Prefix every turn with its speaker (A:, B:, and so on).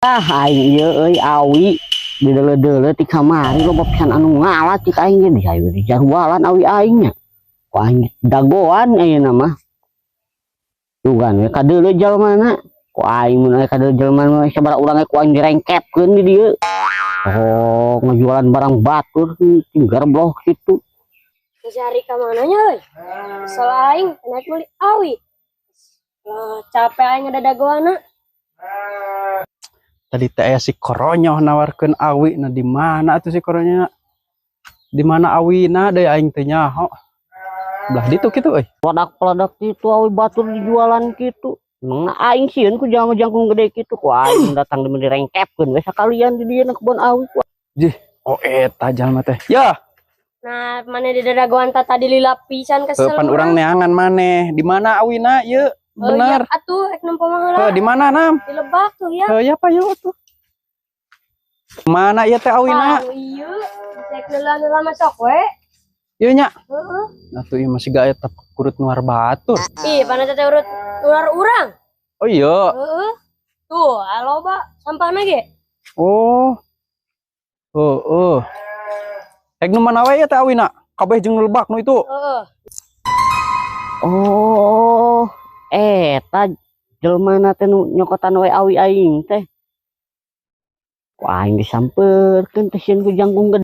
A: Aing ieu euy awi dideule-deule ti kamari loba pisan anu ngalat cik aing ge dihayu di jarwalan awi aing nya. Ku aing dagoan ayeuna mah. Tugan we kadeuleu jalmana. Ku aing mun aya kadeuleu jalmana sabaraha urang ku aing direngkepkeun di dieu. Oh, ngejualan barang batur tinggal blok kitu.
B: Cari ka mananya euy? Kesel aing naik meuli awi. Lah capek aing ada dagoana.
C: Tadi teh si koronyoh nawarkeun awi na di mana atuh si koronyoh? Di mana awina deui aing teh nyaho. Belah ditu kitu euy.
A: Produk-produk kitu awi batur dijualan kitu. Emang aing sieun ku jalma jangkung gede kitu ku aing datang direngkepkeun we sakalian di dieu na kebon awi ku.
C: Jih, oh eta jalma teh. Ya,
B: Nah, mana di dagoan tadi lilap pisan kesel.
C: pan urang neangan maneh. Di mana awina ieu? Bener.
B: Ya, atuh ek nempo mah heula.
C: Di mana Nam?
B: Di Lebak tuh ya.
C: Ya apa yuk tuh? Mana ieu teh awina?
B: Ieu cek neula masuk we.
C: Ieu nya.
B: Heeh.
C: Atuh ieu masih gaya tetap kurut nuar batur.
B: Ih, pana teh urut ular urang.
C: Oh iya.
B: Heeh. Tuh, loba sampahna ge.
C: Oh. Oh. Ek nu mana wae teh awina? Kabeh jeung Lebak nu itu.
B: Heeh.
A: Oh, eta jelmana teh nu nyokotan we awi aing teh. Ku aing disampeurkeun teh sieun ku jangkung gede.